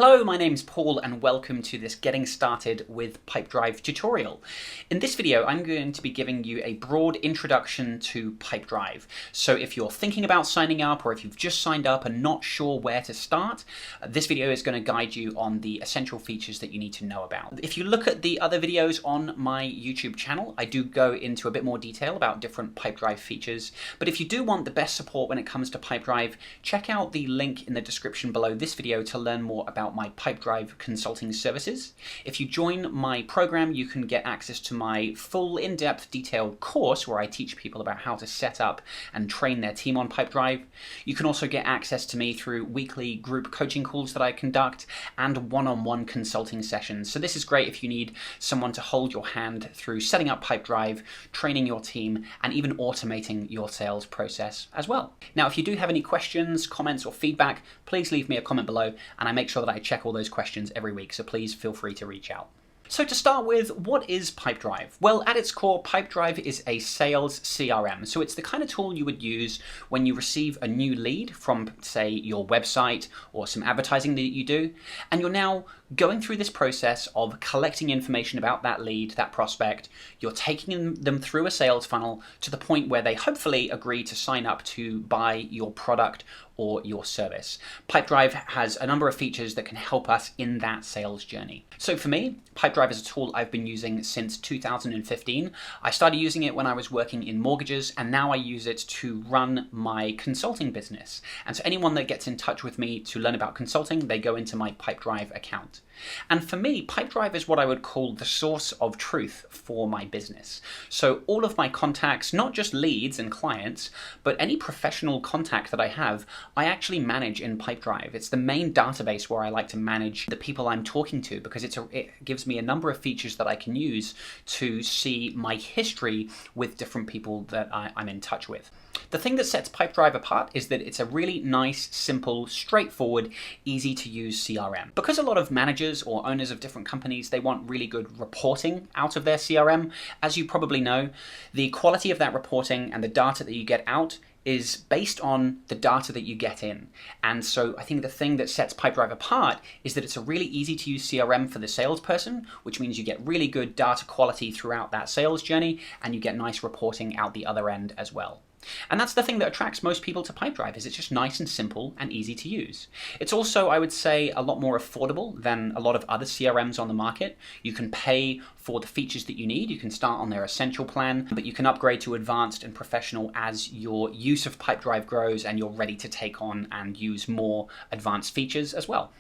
Hello, my name's Paul and welcome to this Getting Started with Pipedrive tutorial. In this video, I'm going to be giving you a broad introduction to Pipedrive. So if you're thinking about signing up or if you've just signed up and not sure where to start, this video is going to guide you on the essential features that you need to know about. If you look at the other videos on my YouTube channel, I do go into a bit more detail about different Pipedrive features. But if you do want the best support when it comes to Pipedrive, check out the link in the description below this video to learn more about my Pipedrive consulting services. If you join my program, you can get access to my full in-depth detailed course where I teach people about how to set up and train their team on Pipedrive. You can also get access to me through weekly group coaching calls that I conduct and one-on-one consulting sessions. So this is great if you need someone to hold your hand through setting up Pipedrive, training your team, and even automating your sales process as well. Now, if you do have any questions, comments, or feedback, please leave me a comment below and I make sure that I check all those questions every week, so please feel free to reach out. So to start with, what is Pipedrive? Well, at its core, Pipedrive is a sales CRM. So it's the kind of tool you would use when you receive a new lead from, say, your website or some advertising that you do, and you're now going through this process of collecting information about that lead, that prospect. You're taking them through a sales funnel to the point where they hopefully agree to sign up to buy your product or your service. Pipedrive has a number of features that can help us in that sales journey. So for me, Pipedrive is a tool I've been using since 2015. I started using it when I was working in mortgages, and now I use it to run my consulting business. And so anyone that gets in touch with me to learn about consulting, they go into my Pipedrive account. And for me, Pipedrive is what I would call the source of truth for my business. So all of my contacts, not just leads and clients, but any professional contact that I have, I actually manage in Pipedrive. It's the main database where I like to manage the people I'm talking to because it gives me a number of features that I can use to see my history with different people that I'm in touch with. The thing that sets Pipedrive apart is that it's a really nice, simple, straightforward, easy to use CRM. Because a lot of managers or owners of different companies, they want really good reporting out of their CRM. As you probably know, the quality of that reporting and the data that you get out is based on the data that you get in. And so I think the thing that sets Pipedrive apart is that it's a really easy to use CRM for the salesperson, which means you get really good data quality throughout that sales journey and you get nice reporting out the other end as well. And that's the thing that attracts most people to Pipedrive, is it's just nice and simple and easy to use. It's also, I would say, a lot more affordable than a lot of other CRMs on the market. You can pay for the features that you need. You can start on their essential plan, but you can upgrade to advanced and professional as your use of Pipedrive grows and you're ready to take on and use more advanced features as well.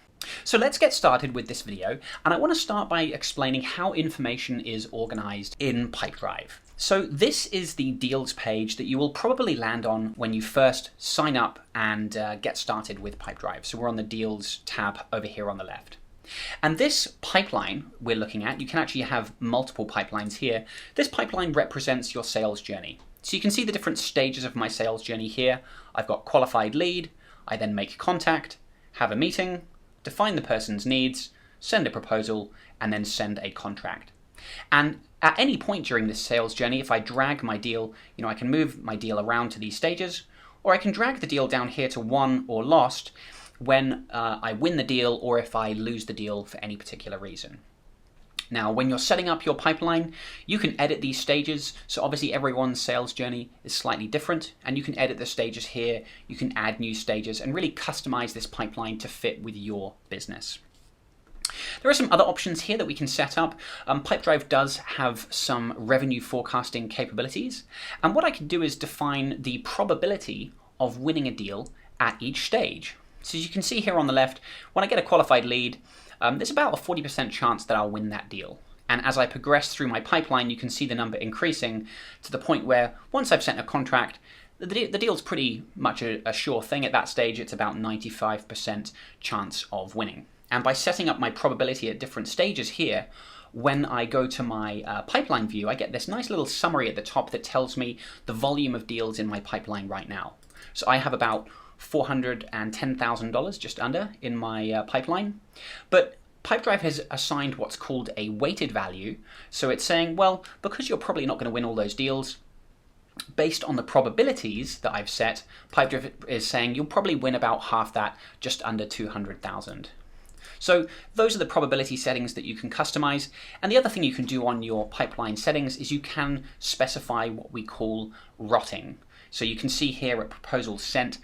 So let's get started with this video, and I want to start by explaining how information is organized in Pipedrive. So this is the deals page that you will probably land on when you first sign up and get started with Pipedrive. So we're on the deals tab over here on the left. And this pipeline we're looking at, you can actually have multiple pipelines here. This pipeline represents your sales journey. So you can see the different stages of my sales journey here. I've got qualified lead, I then make contact, have a meeting, define the person's needs, send a proposal, and then send a contract. And at any point during this sales journey, if I drag my deal, I can move my deal around to these stages, or I can drag the deal down here to won or lost when I win the deal or if I lose the deal for any particular reason. Now, when you're setting up your pipeline, you can edit these stages. So obviously everyone's sales journey is slightly different, and you can edit the stages here. You can add new stages and really customize this pipeline to fit with your business. There are some other options here that we can set up. Pipedrive does have some revenue forecasting capabilities. And what I can do is define the probability of winning a deal at each stage. So as you can see here on the left, when I get a qualified lead, there's about a 40% chance that I'll win that deal. And as I progress through my pipeline, you can see the number increasing to the point where once I've sent a contract, the deal's pretty much a sure thing. At that stage, it's about 95% chance of winning. And by setting up my probability at different stages here, when I go to my pipeline view, I get this nice little summary at the top that tells me the volume of deals in my pipeline right now. So I have about $410,000 just under in my pipeline. But Pipedrive has assigned what's called a weighted value. So it's saying, well, because you're probably not going to win all those deals, based on the probabilities that I've set, Pipedrive is saying you'll probably win about half that, just under 200,000. So those are the probability settings that you can customize. And the other thing you can do on your pipeline settings is you can specify what we call rotting. So you can see here at proposal sent,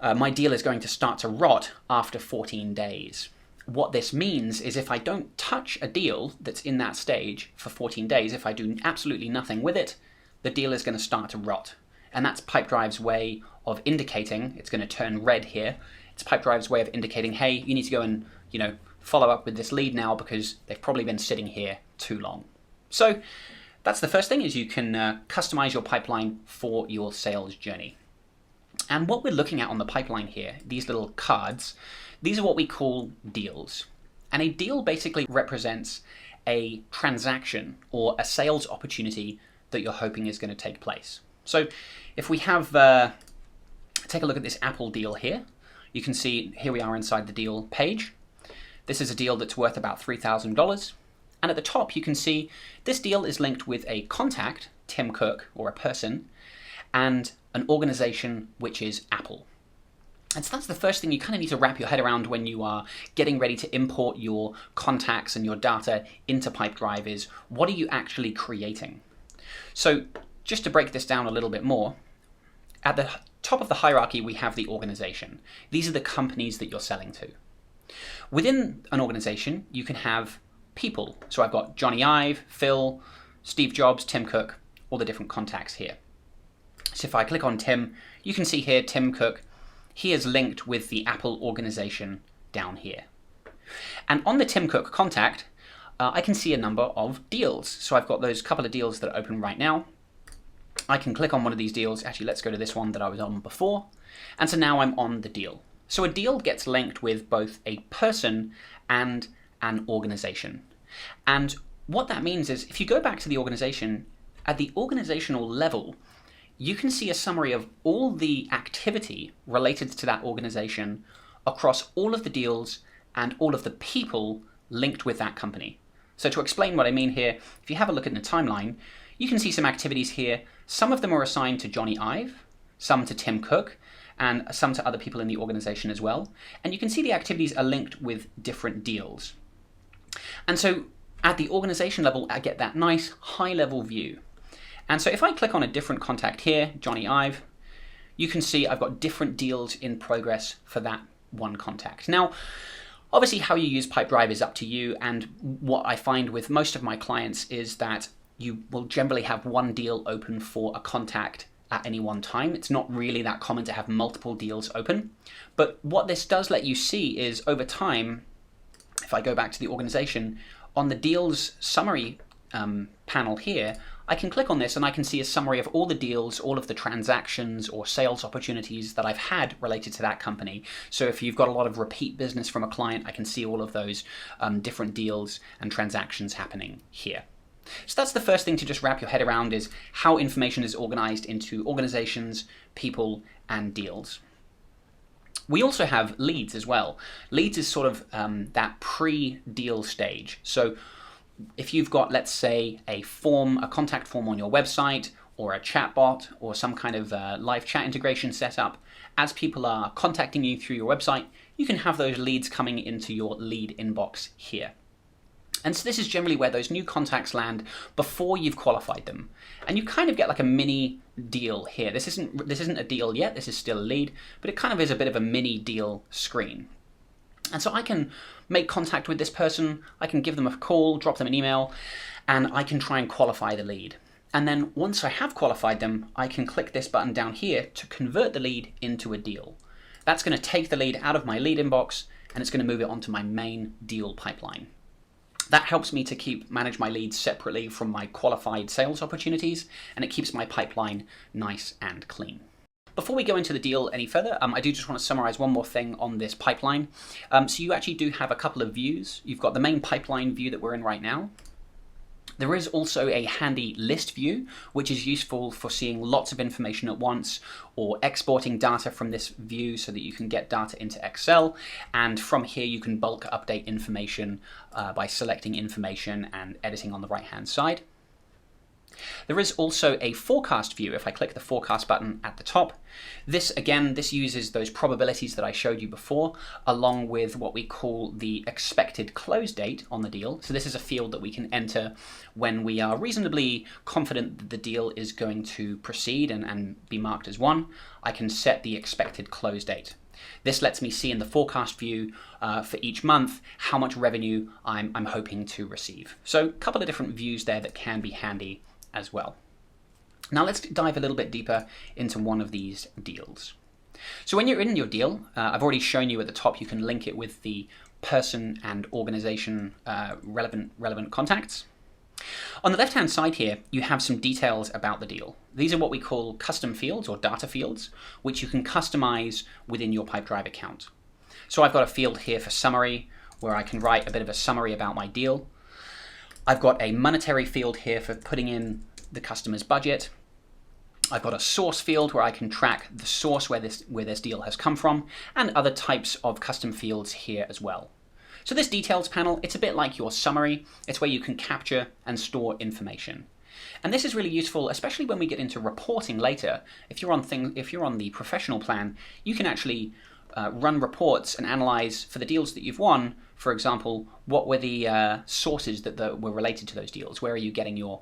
my deal is going to start to rot after 14 days. What this means is if I don't touch a deal that's in that stage for 14 days, if I do absolutely nothing with it, the deal is going to start to rot. And that's Pipedrive's way of indicating, it's going to turn red here, it's Pipedrive's way of indicating, hey, you need to go and follow up with this lead now because they've probably been sitting here too long. So that's the first thing, is you can customize your pipeline for your sales journey. And what we're looking at on the pipeline here, these little cards, these are what we call deals. And a deal basically represents a transaction or a sales opportunity that you're hoping is going to take place. So if we have, take a look at this Apple deal here, you can see here we are inside the deal page. This is a deal that's worth about $3,000. And at the top, you can see this deal is linked with a contact, Tim Cook, or a person, and an organization, which is Apple. And so that's the first thing you kind of need to wrap your head around when you are getting ready to import your contacts and your data into Pipedrive is, what are you actually creating? So just to break this down a little bit more, at the top of the hierarchy, we have the organization. These are the companies that you're selling to. Within an organization, you can have people. So I've got Johnny Ive, Phil, Steve Jobs, Tim Cook, all the different contacts here. So if I click on Tim, you can see here Tim Cook, he is linked with the Apple organization down here. And on the Tim Cook contact, I can see a number of deals. So I've got those couple of deals that are open right now. I can click on one of these deals. Actually, let's go to this one that I was on before. And so now I'm on the deal. So a deal gets linked with both a person and an organization. And what that means is if you go back to the organization, at the organizational level, you can see a summary of all the activity related to that organization across all of the deals and all of the people linked with that company. So to explain what I mean here, if you have a look at the timeline, you can see some activities here. Some of them are assigned to Johnny Ive, some to Tim Cook, and some to other people in the organization as well. And you can see the activities are linked with different deals. And so at the organization level, I get that nice high-level view. And so if I click on a different contact here, Johnny Ive, you can see I've got different deals in progress for that one contact. Now, obviously how you use Pipedrive is up to you, and what I find with most of my clients is that you will generally have one deal open for a contact at any one time. It's not really that common to have multiple deals open, but what this does let you see is over time, if I go back to the organization, on the deals summary panel here, I can click on this and I can see a summary of all the deals, all of the transactions or sales opportunities that I've had related to that company. So if you've got a lot of repeat business from a client, I can see all of those different deals and transactions happening here. So that's the first thing to just wrap your head around, is how information is organized into organizations, people, and deals. We also have leads as well. Leads is sort of that pre-deal stage. So if you've got, let's say, a contact form on your website, or a chatbot, or some kind of live chat integration set up, as people are contacting you through your website, you can have those leads coming into your lead inbox here. And so this is generally where those new contacts land before you've qualified them. And you kind of get like a mini deal here. This isn't a deal yet, this is still a lead, but it kind of is a bit of a mini deal screen. And so I can make contact with this person, I can give them a call, drop them an email, and I can try and qualify the lead. And then once I have qualified them, I can click this button down here to convert the lead into a deal. That's going to take the lead out of my lead inbox, and it's going to move it onto my main deal pipeline. That helps me to manage my leads separately from my qualified sales opportunities, and it keeps my pipeline nice and clean. Before we go into the deal any further, I do just want to summarize one more thing on this pipeline. So you actually do have a couple of views. You've got the main pipeline view that we're in right now. There is also a handy list view, which is useful for seeing lots of information at once, or exporting data from this view so that you can get data into Excel. And from here, you can bulk update information by selecting information and editing on the right-hand side. There is also a forecast view if I click the forecast button at the top. This uses those probabilities that I showed you before, along with what we call the expected close date on the deal. So this is a field that we can enter when we are reasonably confident that the deal is going to proceed and be marked as won. I can set the expected close date. This lets me see in the forecast view for each month how much revenue I'm hoping to receive. So a couple of different views there that can be handy as well. Now let's dive a little bit deeper into one of these deals. So when you're in your deal, I've already shown you at the top, you can link it with the person and organization relevant contacts. On the left-hand side here, you have some details about the deal. These are what we call custom fields or data fields, which you can customize within your Pipedrive account. So I've got a field here for summary, where I can write a bit of a summary about my deal. I've got a monetary field here for putting in the customer's budget. I've got a source field where I can track the source where this deal has come from, and other types of custom fields here as well. So this details panel, it's a bit like your summary. It's where you can capture and store information. And this is really useful, especially when we get into reporting later. If you're on the professional plan, you can actually run reports and analyze for the deals that you've won. For example, what were the sources that were related to those deals? Where are you getting your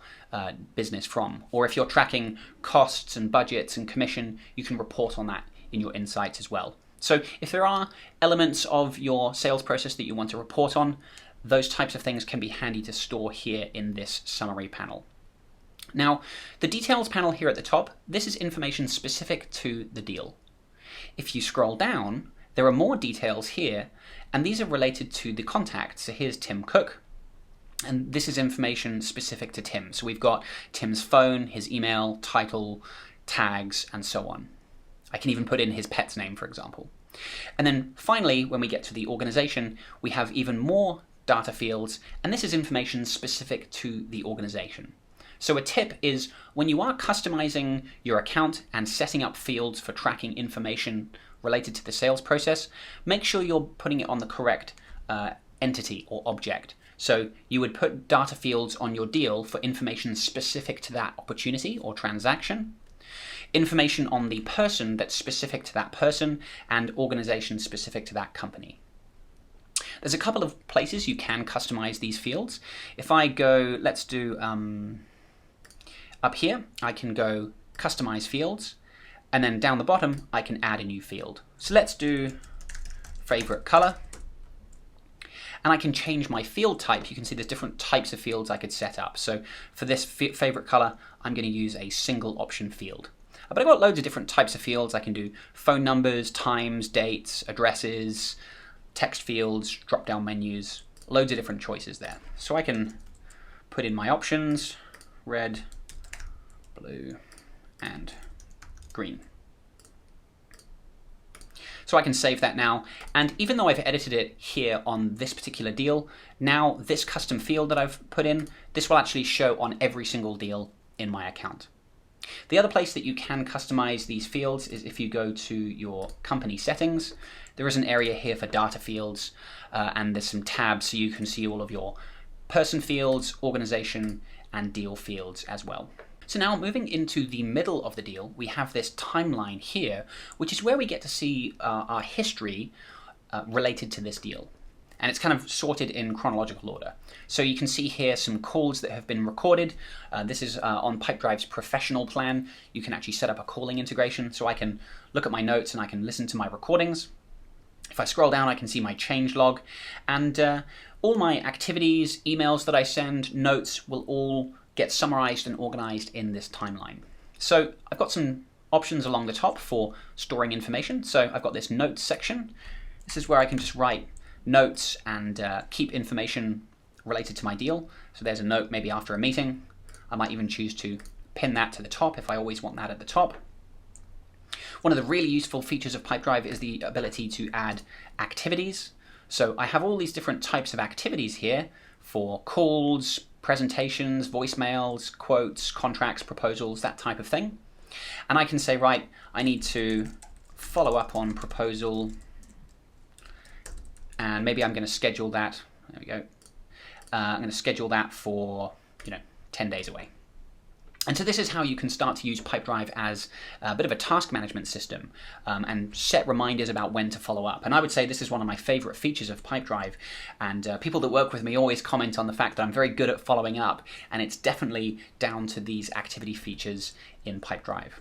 business from? Or if you're tracking costs and budgets and commission, you can report on that in your insights as well. So if there are elements of your sales process that you want to report on, those types of things can be handy to store here in this summary panel. Now, the details panel here at the top, this is information specific to the deal. If you scroll down, there are more details here, and these are related to the contact. So here's Tim Cook, and this is information specific to Tim. So we've got Tim's phone, his email, title, tags, and so on. I can even put in his pet's name, for example. And then finally, when we get to the organization, we have even more data fields, and this is information specific to the organization. So a tip is when you are customizing your account and setting up fields for tracking information related to the sales process, make sure you're putting it on the correct entity or object. So you would put data fields on your deal for information specific to that opportunity or transaction, information on the person that's specific to that person, and organization specific to that company. There's a couple of places you can customize these fields. If I go, let's do up here, I can go customize fields, and then down the bottom, I can add a new field. So let's do favorite color, and I can change my field type. You can see there's different types of fields I could set up. So for this favorite color, I'm going to use a single option field. But I've got loads of different types of fields. I can do phone numbers, times, dates, addresses, text fields, drop-down menus, loads of different choices there. So I can put in my options, red, blue, and green. So I can save that now, and even though I've edited it here on this particular deal, now this custom field that I've put in, this will actually show on every single deal in my account. The other place that you can customize these fields is if you go to your company settings. There is an area here for data fields, and there's some tabs so you can see all of your person fields, organization, and deal fields as well. So now moving into the middle of the deal, we have this timeline here, which is where we get to see our history related to this deal. And it's kind of sorted in chronological order. So you can see here some calls that have been recorded. This is on Pipedrive's professional plan. You can actually set up a calling integration, so I can look at my notes and I can listen to my recordings. If I scroll down, I can see my change log, and all my activities, emails that I send, notes will all get summarized and organized in this timeline. So I've got some options along the top for storing information. So I've got this notes section. This is where I can just write notes and keep information related to my deal. So there's a note maybe after a meeting. I might even choose to pin that to the top if I always want that at the top. One of the really useful features of Pipedrive is the ability to add activities. So I have all these different types of activities here for calls, presentations, voicemails, quotes, contracts, proposals, that type of thing. And I can say, right, I need to follow up on proposal, and maybe I'm going to schedule that. There we go. I'm going to schedule that for 10 days away. And so this is how you can start to use Pipedrive as a bit of a task management system and set reminders about when to follow up. And I would say this is one of my favorite features of Pipedrive. And people that work with me always comment on the fact that I'm very good at following up. And it's definitely down to these activity features in Pipedrive.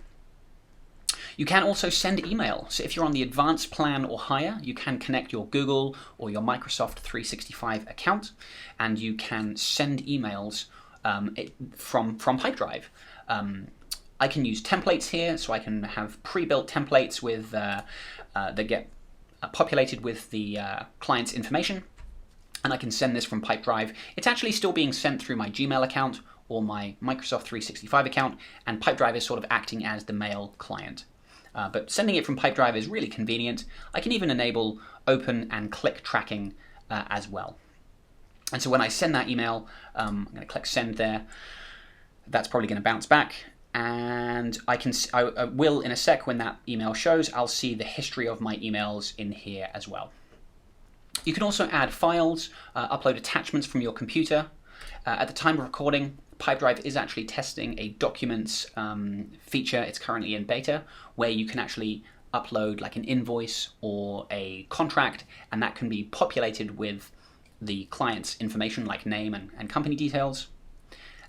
You can also send email. So if you're on the advanced plan or higher, you can connect your Google or your Microsoft 365 account, and you can send emails from Pipedrive. I can use templates here, so I can have pre-built templates with that get populated with the client's information, and I can send this from Pipedrive. It's actually still being sent through my Gmail account or my Microsoft 365 account, and Pipedrive is sort of acting as the mail client. But sending it from Pipedrive is really convenient. I can even enable open and click tracking as well. And so when I send that email, I'm going to click send there. That's probably going to bounce back. And I will, in a sec, when that email shows, I'll see the history of my emails in here as well. You can also add files, upload attachments from your computer. At the time of recording, Pipedrive is actually testing a documents feature. It's currently in beta, where you can actually upload like an invoice or a contract, and that can be populated with the client's information like name and company details.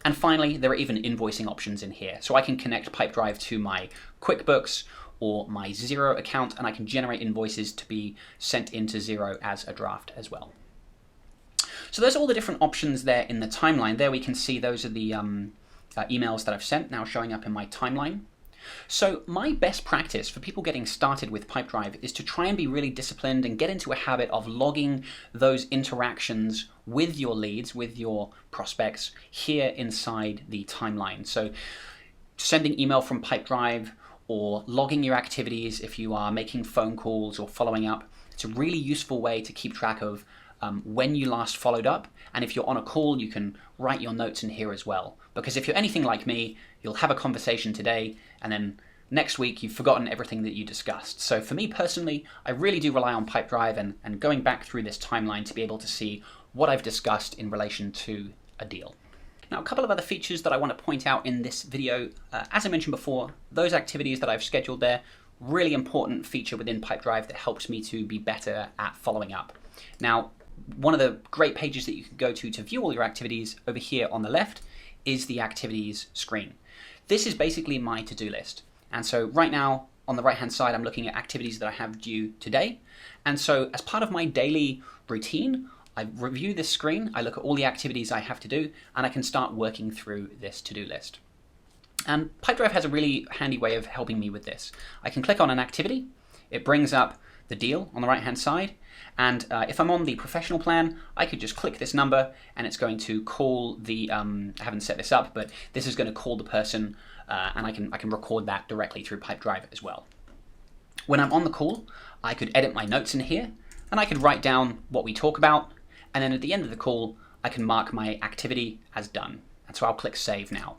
And finally, there are even invoicing options in here. So I can connect Pipedrive to my QuickBooks or my Xero account, and I can generate invoices to be sent into Xero as a draft as well. So there's all the different options there in the timeline. There we can see those are the emails that I've sent now showing up in my timeline. So my best practice for people getting started with Pipedrive is to try and be really disciplined and get into a habit of logging those interactions with your leads, with your prospects here inside the timeline. So sending email from Pipedrive or logging your activities if you are making phone calls or following up. It's a really useful way to keep track of when you last followed up, and if you're on a call, you can write your notes in here as well. Because if you're anything like me, you'll have a conversation today, and then next week you've forgotten everything that you discussed. So for me personally, I really do rely on Pipedrive and going back through this timeline to be able to see what I've discussed in relation to a deal. Now, a couple of other features that I want to point out in this video, as I mentioned before, those activities that I've scheduled there, really important feature within Pipedrive that helps me to be better at following up. Now, one of the great pages that you can go to view all your activities over here on the left is the activities screen. This is basically my to-do list. And so right now on the right hand side, I'm looking at activities that I have due today. And so as part of my daily routine, I review this screen, I look at all the activities I have to do, and I can start working through this to-do list. And Pipedrive has a really handy way of helping me with this. I can click on an activity, it brings up the deal on the right hand side, and if I'm on the professional plan, I could just click this number and it's going to call the, I haven't set this up, but this is going to call the person and I can record that directly through Pipedrive as well. When I'm on the call, I could edit my notes in here and I could write down what we talk about, and then at the end of the call, I can mark my activity as done. And so I'll click save now.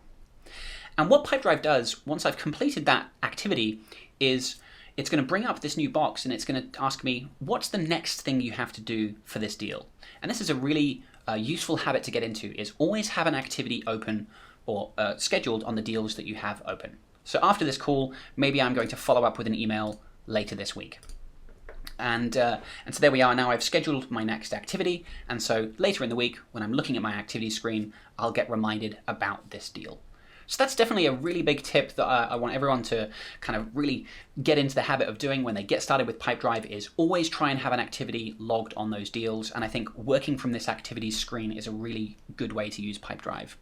And what Pipedrive does, once I've completed that activity, is it's going to bring up this new box and it's going to ask me, what's the next thing you have to do for this deal? And this is a really useful habit to get into, is always have an activity open or scheduled on the deals that you have open. So after this call, maybe I'm going to follow up with an email later this week. And so there we are now. I've scheduled my next activity. And so later in the week, when I'm looking at my activity screen, I'll get reminded about this deal. So that's definitely a really big tip that I want everyone to kind of really get into the habit of doing when they get started with Pipedrive, is always try and have an activity logged on those deals. And I think working from this activities screen is a really good way to use Pipedrive.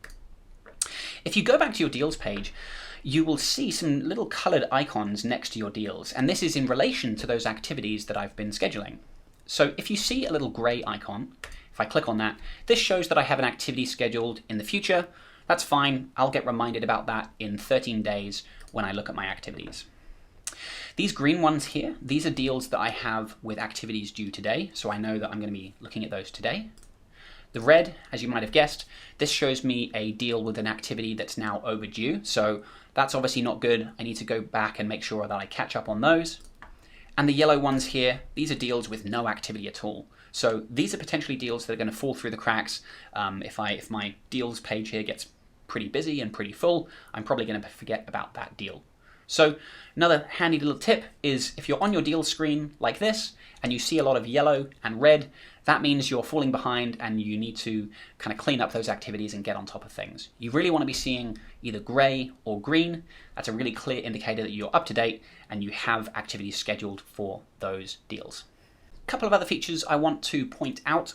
If you go back to your deals page, you will see some little colored icons next to your deals. And this is in relation to those activities that I've been scheduling. So if you see a little gray icon, if I click on that, this shows that I have an activity scheduled in the future. That's fine. I'll get reminded about that in 13 days when I look at my activities. These green ones here, these are deals that I have with activities due today. So I know that I'm going to be looking at those today. The red, as you might have guessed, this shows me a deal with an activity that's now overdue. So that's obviously not good. I need to go back and make sure that I catch up on those. And the yellow ones here, these are deals with no activity at all. So these are potentially deals that are going to fall through the cracks if my deals page here gets pretty busy and pretty full, I'm probably going to forget about that deal. So another handy little tip is if you're on your deal screen like this and you see a lot of yellow and red, that means you're falling behind and you need to kind of clean up those activities and get on top of things. You really want to be seeing either gray or green. That's a really clear indicator that you're up to date and you have activities scheduled for those deals. A couple of other features I want to point out.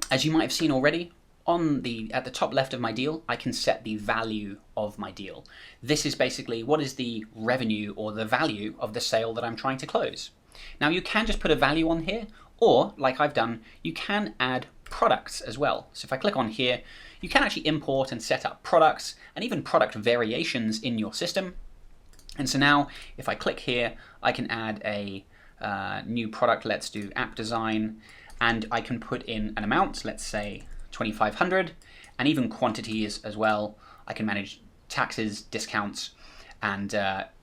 As you might have seen already, at the top left of my deal, I can set the value of my deal. This is basically what is the revenue or the value of the sale that I'm trying to close. Now you can just put a value on here, or like I've done, you can add products as well. So if I click on here, you can actually import and set up products and even product variations in your system. And so now if I click here, I can add a new product. Let's do app design, and I can put in an amount, let's say 2,500, and even quantities as well. I can manage taxes, discounts, and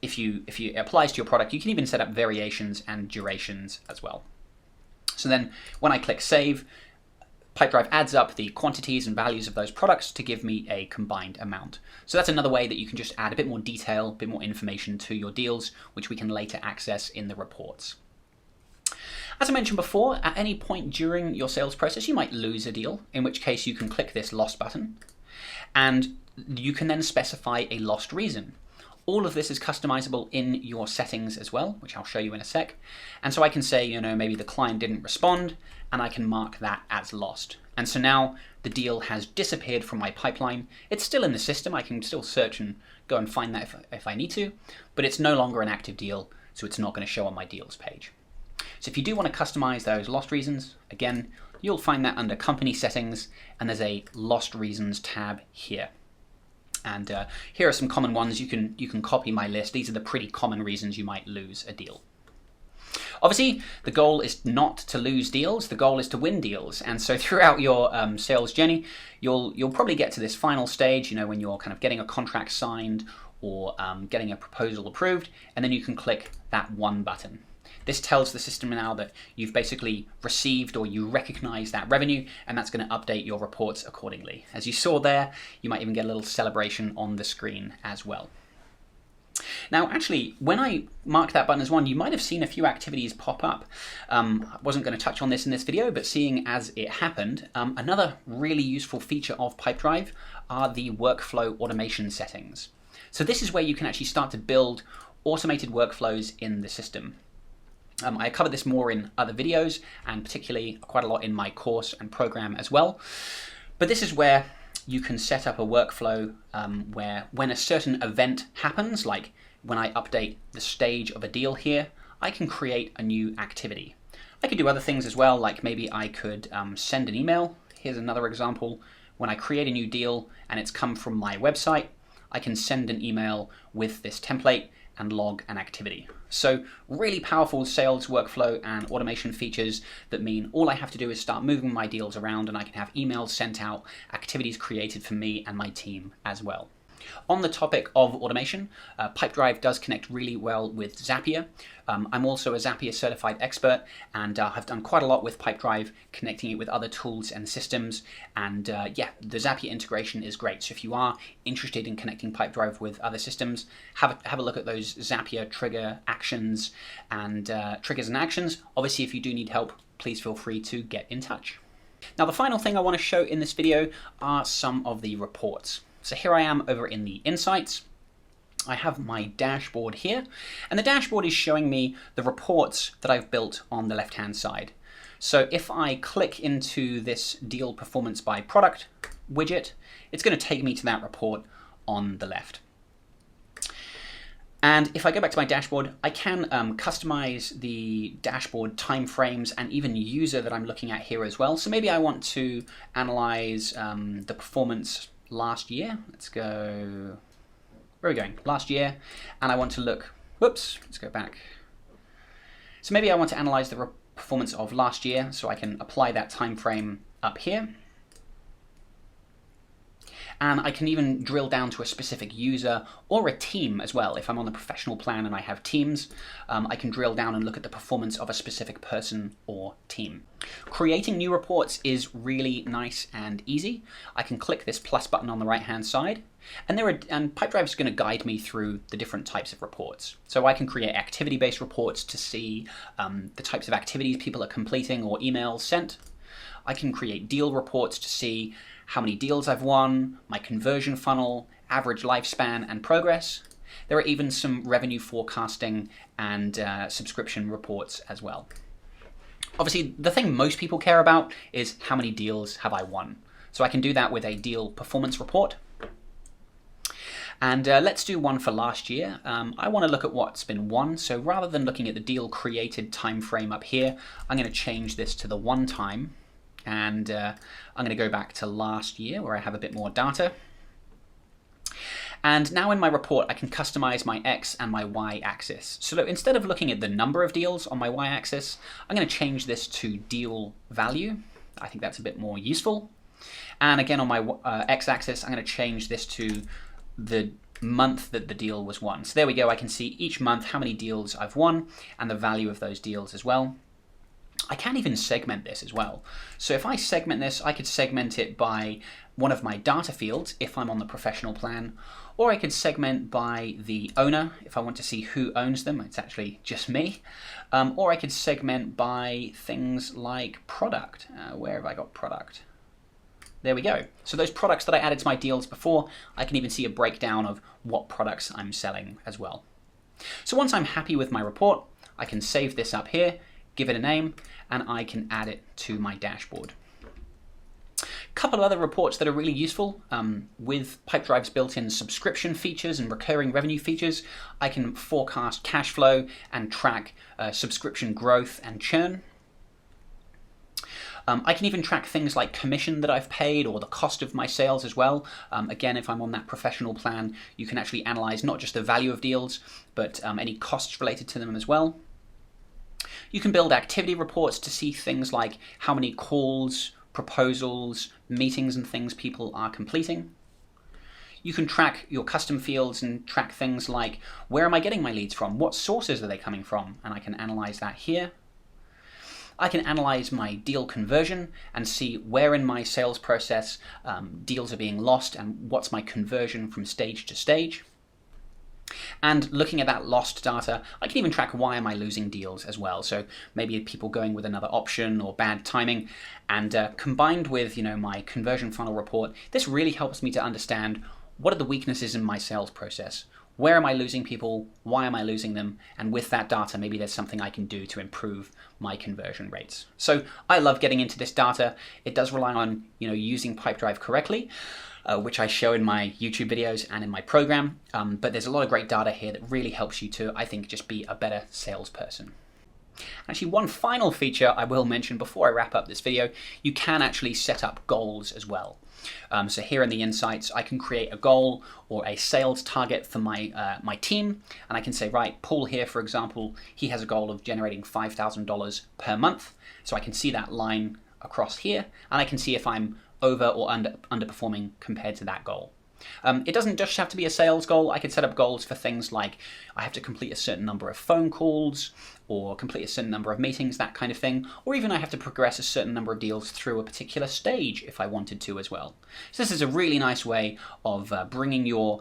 if it applies to your product, you can even set up variations and durations as well. So then when I click save, Pipedrive adds up the quantities and values of those products to give me a combined amount. So that's another way that you can just add a bit more detail, a bit more information to your deals, which we can later access in the reports. As I mentioned before, at any point during your sales process, you might lose a deal, in which case you can click this lost button, and you can then specify a lost reason. All of this is customizable in your settings as well, which I'll show you in a sec. And so I can say, maybe the client didn't respond, and I can mark that as lost. And so now the deal has disappeared from my pipeline. It's still in the system. I can still search and go and find that if I need to, but it's no longer an active deal, so it's not going to show on my deals page. So if you do want to customize those lost reasons, again, you'll find that under company settings, and there's a lost reasons tab here. And here are some common ones. You can copy my list. These are the pretty common reasons you might lose a deal. Obviously, the goal is not to lose deals. The goal is to win deals. And so throughout your sales journey, you'll probably get to this final stage, when you're kind of getting a contract signed or getting a proposal approved, and then you can click that one button. This tells the system now that you've basically received or you recognize that revenue, and that's going to update your reports accordingly. As you saw there, you might even get a little celebration on the screen as well. Now, actually, when I marked that button as one, you might have seen a few activities pop up. I wasn't going to touch on this in this video, but seeing as it happened, another really useful feature of Pipedrive are the workflow automation settings. So this is where you can actually start to build automated workflows in the system. I covered this more in other videos, and particularly quite a lot in my course and program as well. But this is where you can set up a workflow where when a certain event happens, like when I update the stage of a deal here, I can create a new activity. I could do other things as well, like maybe I could send an email. Here's another example. When I create a new deal and it's come from my website, I can send an email with this template and log an activity. So really powerful sales workflow and automation features that mean all I have to do is start moving my deals around, and I can have emails sent out, activities created for me and my team as well. On the topic of automation, Pipedrive does connect really well with Zapier. I'm also a Zapier certified expert, and have done quite a lot with Pipedrive, connecting it with other tools and systems. And yeah, the Zapier integration is great. So if you are interested in connecting Pipedrive with other systems, have a look at those Zapier trigger actions and triggers and actions. Obviously, if you do need help, please feel free to get in touch. Now, the final thing I want to show in this video are some of the reports. So here I am over in the Insights. I have my dashboard here, and the dashboard is showing me the reports that I've built on the left-hand side. So if I click into this Deal Performance by Product widget, it's going to take me to that report on the left. And if I go back to my dashboard, I can customize the dashboard timeframes and even user that I'm looking at here as well. So maybe I want to analyze the performance last year. Let's go, where are we going? Last year. And I want to look, whoops, let's go back. So maybe I want to analyze the performance of last year, so I can apply that time frame up here. And I can even drill down to a specific user or a team as well. If I'm on the professional plan and I have teams, I can drill down and look at the performance of a specific person or team. Creating new reports is really nice and easy. I can click this plus button on the right hand side, and Pipedrive is going to guide me through the different types of reports. So I can create activity-based reports to see the types of activities people are completing or emails sent. I can create deal reports to see how many deals I've won, my conversion funnel, average lifespan, and progress. There are even some revenue forecasting and subscription reports as well. Obviously, the thing most people care about is how many deals have I won. So I can do that with a deal performance report. And let's do one for last year. I want to look at what's been won. So rather than looking at the deal created time frame up here, I'm going to change this to the one time. And I'm going to go back to last year where I have a bit more data. And now in my report, I can customize my X and my Y axis. So instead of looking at the number of deals on my Y axis, I'm going to change this to deal value. I think that's a bit more useful. And again, on my X axis, I'm going to change this to the month that the deal was won. So there we go. I can see each month how many deals I've won and the value of those deals as well. I can even segment this as well. So if I segment this, I could segment it by one of my data fields if I'm on the professional plan, or I could segment by the owner if I want to see who owns them. It's actually just me. Or I could segment by things like product. Where have I got product? There we go. So those products that I added to my deals before, I can even see a breakdown of what products I'm selling as well. So once I'm happy with my report, I can save this up here, give it a name, and I can add it to my dashboard. A couple of other reports that are really useful with Pipedrive's built-in subscription features and recurring revenue features. I can forecast cash flow and track subscription growth and churn. I can even track things like commission that I've paid or the cost of my sales as well. Again, if I'm on that professional plan, you can actually analyze not just the value of deals, but any costs related to them as well. You can build activity reports to see things like how many calls, proposals, meetings and things people are completing. You can track your custom fields and track things like where am I getting my leads from? What sources are they coming from? And I can analyze that here. I can analyze my deal conversion and see where in my sales process deals are being lost and what's my conversion from stage to stage. And looking at that lost data, I can even track why am I losing deals as well. So maybe people going with another option or bad timing. And combined with my conversion funnel report, this really helps me to understand what are the weaknesses in my sales process. Where am I losing people? Why am I losing them? And with that data, maybe there's something I can do to improve my conversion rates. So I love getting into this data. It does rely on using Pipedrive correctly, which I show in my YouTube videos and in my program. But there's a lot of great data here that really helps you to, I think, just be a better salesperson. Actually, one final feature I will mention before I wrap up this video, you can actually set up goals as well. So here in the insights, I can create a goal or a sales target for my team, and I can say, right, Paul here, for example, he has a goal of generating $5,000 per month. So I can see that line across here, and I can see if I'm over or underperforming compared to that goal. It doesn't just have to be a sales goal. I could set up goals for things like I have to complete a certain number of phone calls or complete a certain number of meetings, that kind of thing. Or even I have to progress a certain number of deals through a particular stage if I wanted to as well. So this is a really nice way of bringing your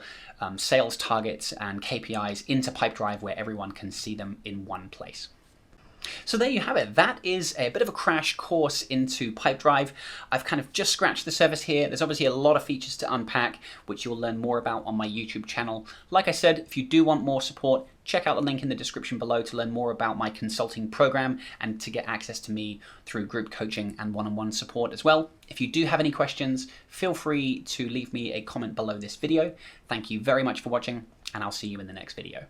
sales targets and KPIs into Pipedrive where everyone can see them in one place. So there you have it. That is a bit of a crash course into Pipedrive. I've kind of just scratched the surface here. There's obviously a lot of features to unpack, which you'll learn more about on my YouTube channel. Like I said, if you do want more support, check out the link in the description below to learn more about my consulting program and to get access to me through group coaching and one-on-one support as well. If you do have any questions, feel free to leave me a comment below this video. Thank you very much for watching, and I'll see you in the next video.